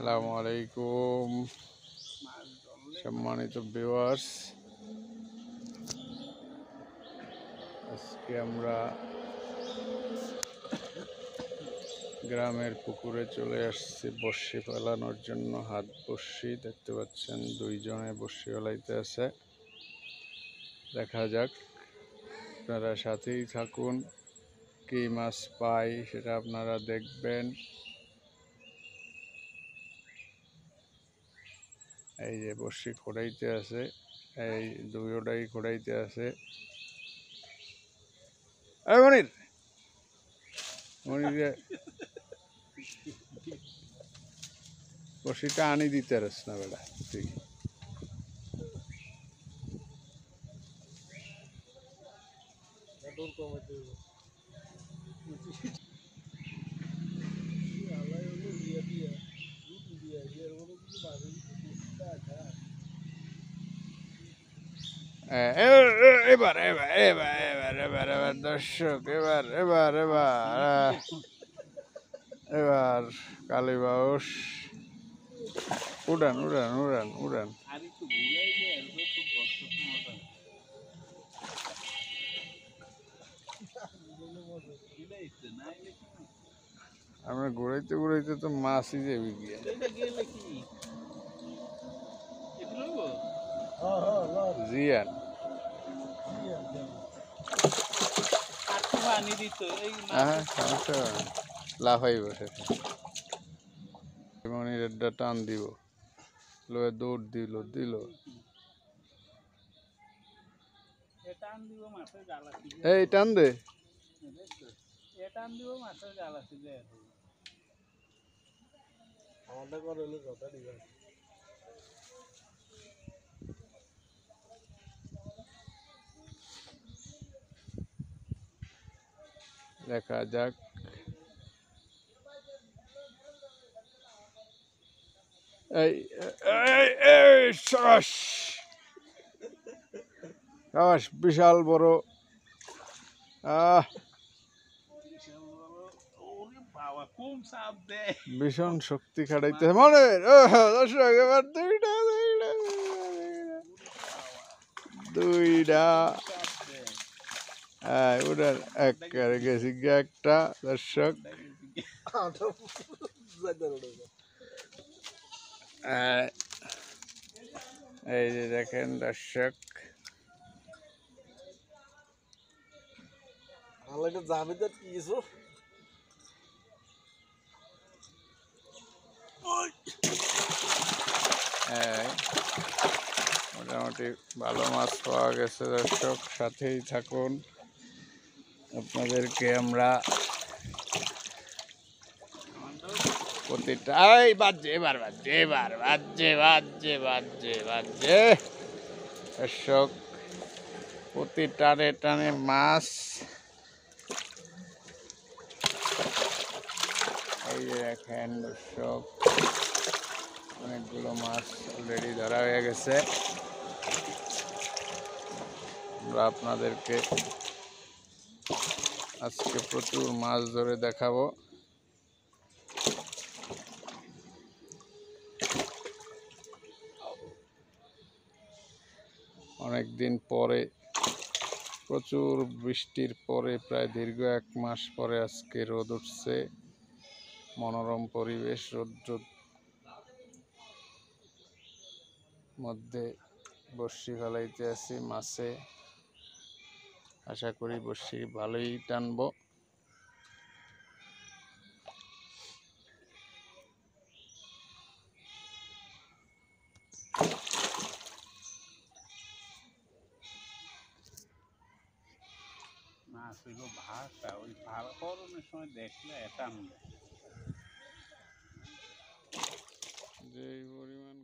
আসসালামু আলাইকুম সম্মানিত ভিউয়ার্স, আজকে আমরা গ্রামের পুকুরে চলে আসছি বড়শি ফেলানোর জন্য। হাত বড়শি দেখতে পাচ্ছেন, দুইজনে বড়শি ফেলাইতে আছে। দেখা যাক, আপনারা সাথেই থাকুন, কি মাছ পাই সেটা আপনারা দেখবেন। এই যে বড়শি খোঁড়াইতে আছে, এই দুইটাই খোঁড়াইতে আছে। মনির মনির বড়শিটা আনি দিতে পারস না বেটা তুই। এবার এবার এবার এবার এবার এবার দর্শক, এবার এবার এবার এবার কালীবাউস উড়ান উড়ান উড়ান উড়ান। আমরা ঘুরাইতে ঘুরাইতে তো মাছই যাবি গিয়ে। জিয়ান লাফাই বসে মনির টান দিব, লয়ে দৌড় দিল দিল। এই টান দে, দেখা যাক। এই এই সাবাস সাবাস, বিশাল বড়। ভীষণ শক্তি খাটাইতে মনে দর্শক। এবার দুইটা দুইটা দুইটা ওটার এক গেছি একটা দর্শক। এই যে দেখেন দর্শক, মোটামুটি ভালো মাছ পাওয়া গেছে দর্শক, সাথেই থাকুন। আপনাদেরকে আমরা প্রতিটা বাজছে, এবার বাজছে, এবার বাজছে বাজছে বাজছে বাজছে দর্শক, প্রতি টানে টানে মাছ। এই যে দেখেন দর্শক, অনেকগুলো মাছ অলরেডি ধরা হয়ে গেছে। আমরা আপনাদেরকে আজকে প্রচুর মাছ ধরে দেখাবো। অনেকদিন পরে, প্রচুর বৃষ্টির পরে, প্রায় দীর্ঘ 1 মাস পরে আজকে রোদ উঠছে। মনোরম পরিবেশ, রোদ্র মধ্যে বড়শি ফেলাইতে আছি মাছে। আশা করি বড়শি ভালোই টানবো। মাছ হইল ভাষা, ওই ভাড়া করণের সময় দেখলে এটা যে পরিমাণ